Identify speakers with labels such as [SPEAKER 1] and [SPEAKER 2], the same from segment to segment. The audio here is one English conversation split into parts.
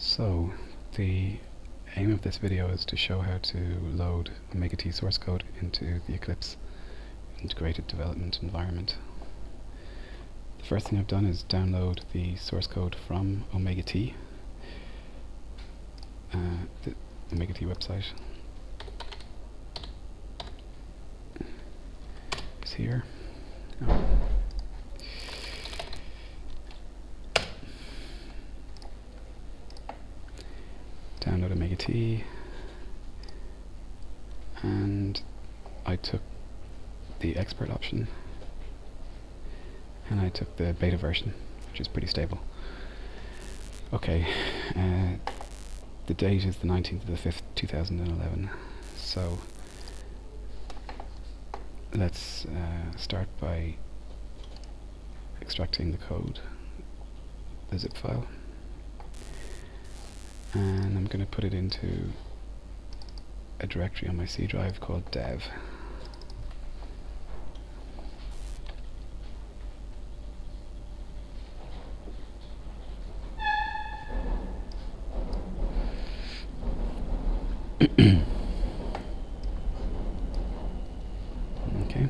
[SPEAKER 1] So, the aim of this video is to show how to load omegat source code into the Eclipse integrated development environment. The first thing I've done is download the source code from omegat, the omegat website. It's here. Oh. Download omegat, and I took the expert option and I took the beta version, which is pretty stable. Okay, the date is the 19th of the 5th, 2011. So let's start by extracting the code, the zip file, and I'm going to put it into a directory on my C drive called dev. Okay.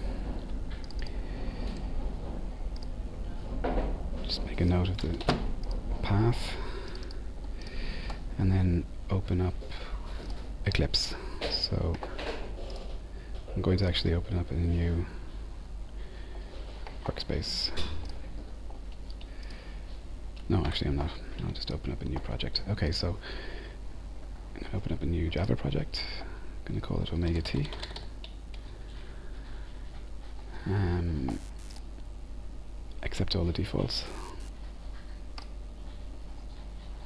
[SPEAKER 1] Just make a note of the path and then open up Eclipse. So I'm going to actually open up a new workspace. No, actually I'm not. I'll just open up a new project. Okay, so I'm going to open up a new Java project. I'm going to call it omegat. Accept all the defaults.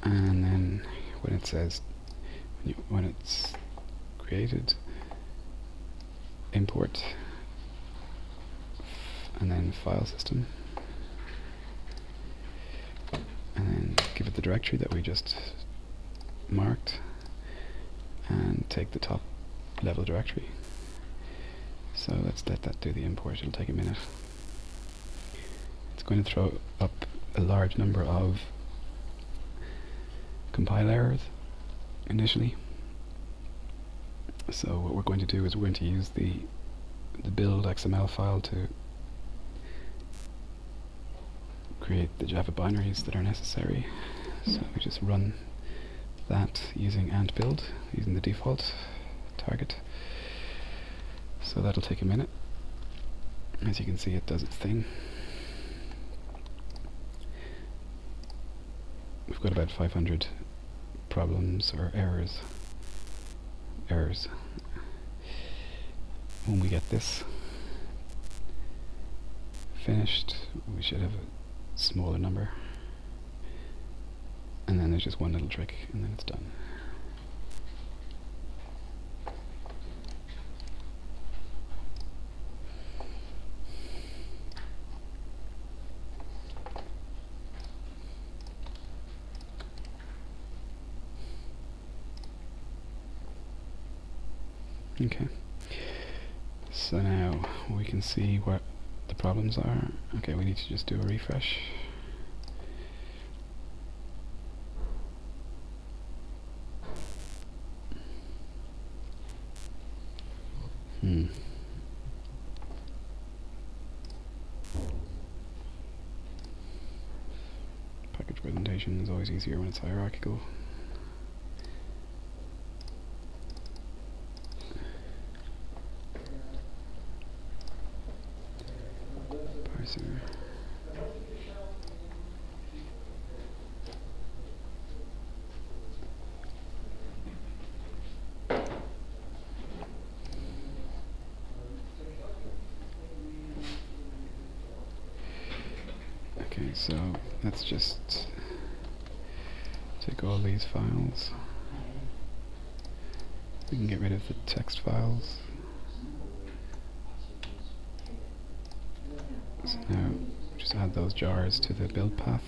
[SPEAKER 1] And then when it says, when it's created, import, and then file system, and then give it the directory that we just marked, and take the top level directory. So let's let that do the import. It'll take a minute. It's going to throw up a large number of compile errors initially. So what we're going to do is we're going to use the build XML file to create the Java binaries that are necessary. So we just run that using ant-build, using the default target. So that'll take a minute. As you can see, it does its thing. We've got about 500 problems or errors. When we get this finished, we should have a smaller number. And then there's just one little trick, and then it's done. Okay, so now we can see what the problems are. Okay, we need to just do a refresh. Package presentation is always easier when it's hierarchical. Parser. Okay, so let's just take all these files. We can get rid of the text files. So now just add those jars to the build path.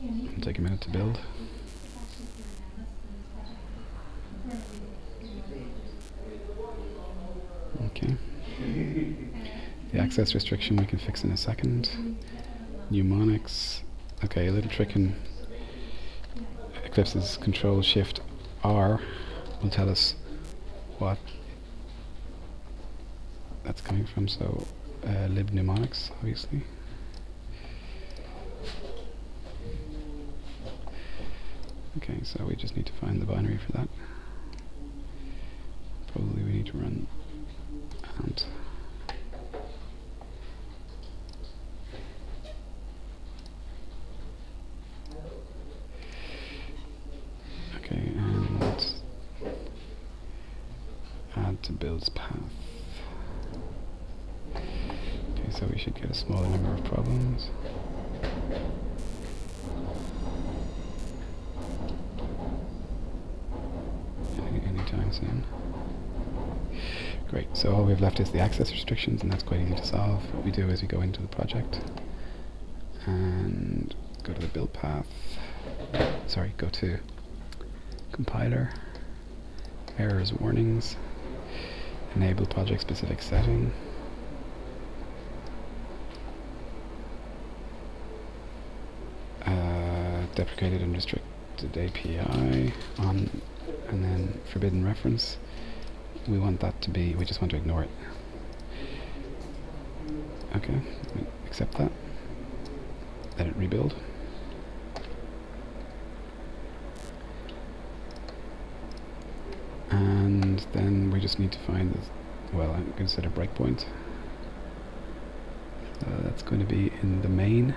[SPEAKER 1] It'll take a minute to build. Okay. The access restriction we can fix in a second. Mnemonics. Okay, a little trick in Eclipse's Control Shift R will tell us what that's coming from. So lib mnemonics, obviously. Okay, so we just need to find the binary for that. Probably we need to run and okay, and add to build's path. Okay, so we should get a smaller number of problems. Anytime soon. Great, so all we have left is the access restrictions, and that's quite easy to solve. What we do is we go into the project and go to the build path. Sorry, go to compiler, errors, warnings, enable project specific setting. Deprecated and restricted API on, and then forbidden reference. We want that to be, we just want to ignore it. Okay, we accept that. Let it rebuild. And then we just need to find this, well, I'm going to set a breakpoint. That's going to be in the main.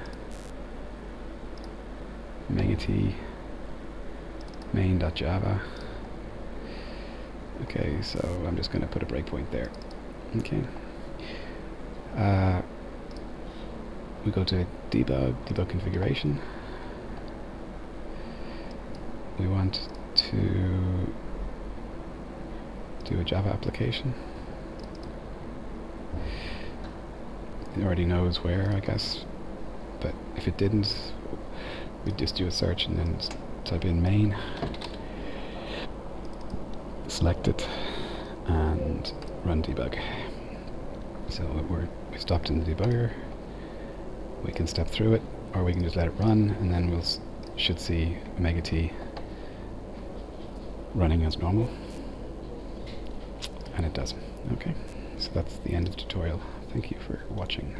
[SPEAKER 1] Omegat main.java. Okay, so I'm just going to put a breakpoint there. Okay. We go to debug configuration. We want to do a Java application. It already knows where, I guess, but if it didn't, we'd just do a search and then type in main, select it, and run debug. So we stopped in the debugger. We can step through it, or we can just let it run, and then we'll should see omegat running as normal, and it does. Okay, so that's the end of the tutorial. Thank you for watching.